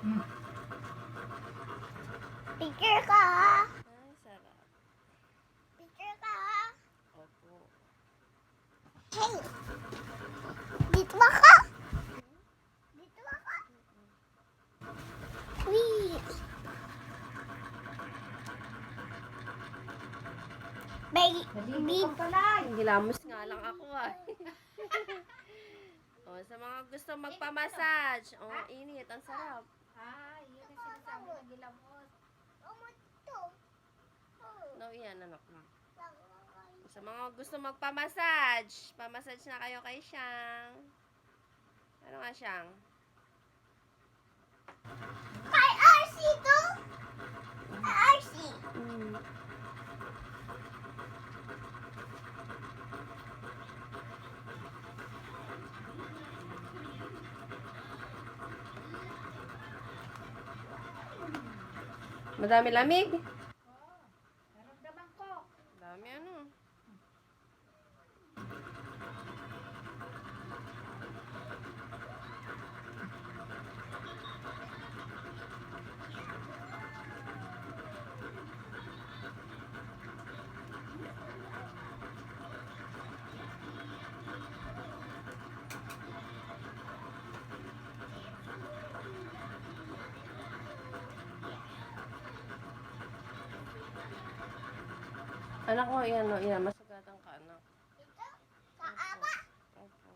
Picture ka. Ay, sarap. Picture ka. Opo. Hey. Dito ba ka? Dito ba ka? Wee. Baby. Naliligo ka pala. Gilamos nga lang ako ah. O, sa mga gusto magpamassage. O, init. Ang sarap. Yun ang sinasabi ng gilamos. No, yan, anak mo. Sa mga gusto magpamassage. Pamassage na kayo kay Siyang. Ano nga, Siyang? Kay RC to? Kay RC. Madami lamig. Naramdaman ko. Dami ano. Anak mo, yan, no, yan. Masugatan ka, anak. Ito? Kaaba. Opo.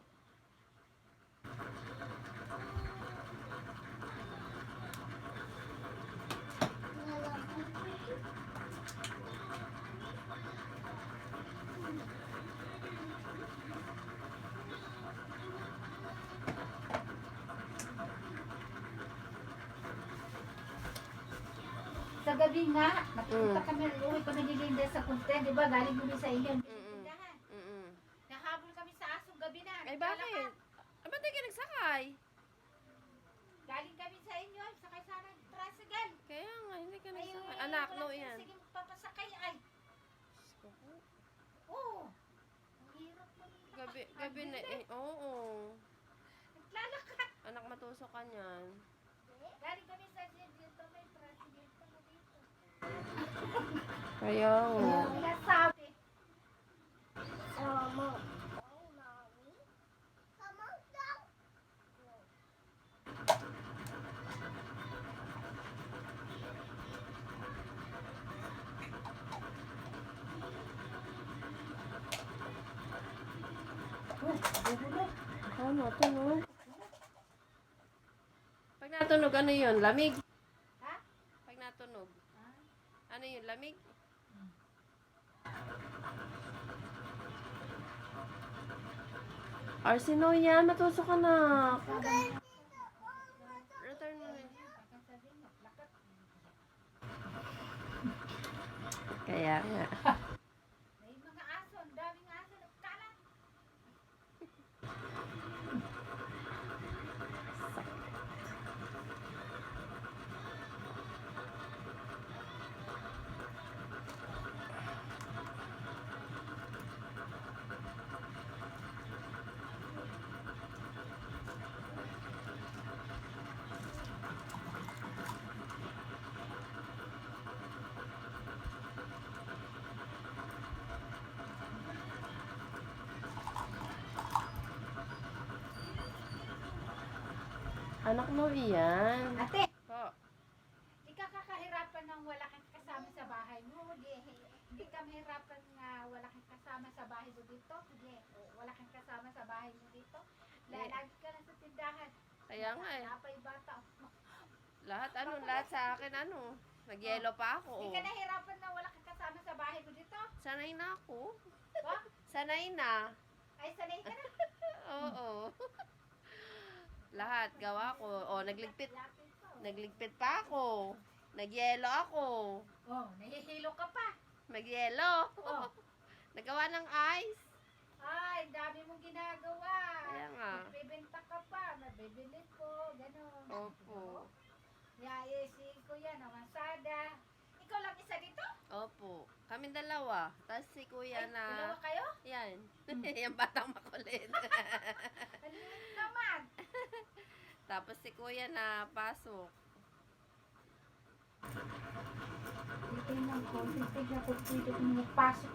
Sa gabi nga, nakikita kami, uwi ko nagilinda sa punten, di ba? Galing kami sa inyo. Tindahan. Nahabol kami sa asong gabi na. Ay, bakit? Ah, ba't di ka nagsakay? Galing kami sa inyo, sakay sana ng tricycle. Kaya nga, hindi ka Ay, nagsakay. Anak, no, walang yan. Sige, magpapasakay ay. Oo. Ang hirap mo. Gabi na, eh, oo. Naglalakad. Anak, matusok ka niyan. Galing kami sa dito, may tricycle pa na dito. Kaya nga. Nasabi. Sama. Oh, mommy. Come on, down. Ano, tunog? Pag natunog, ano yun? Lamig? Ha? Pag natunog. Ano yun? Lamig? Arsino yan, matusok ka na. Return mo na. Kaya nga. May mga aso, ang daming aso nagkalat. Anak mo iyan. Ate, Po. di ka kakahirapan ng wala kang kasama sa bahay mo. Di ka mahirapan nga wala kang kasama sa bahay mo dito. Wala kang kasama sa bahay mo dito. Lagi ka lang sa tindahan. Kaya nga eh. Napay bata. Lahat sa akin Nag-yellow pa ako. Di ka nahirapan na wala kang kasama sa bahay mo dito. Sanay na ako. Ba? Sanay na. Ay, sanay ka na. Oo. Lahat gawa ko. O, nagligpit. Lapit ko. Nagligpit pa ako. Nagyelo ako. Oh, nahihilo ka pa. Magyelo. Oh. Nagawa ng ice. Ay, dami mong ginagawa. Kaya nga. Nagbibenta ka pa. Nabibili ko. Ganon. Opo. Si Kuya namasada. Ikaw lang isa dito? Opo. Kaming dalawa. Tapos si kuya Ay, na... dalawa kayo? Yan. Yung batang makulit. Ang liit naman. Tapos si kuya na pasok. Titignan ko kung pwede kong magpasok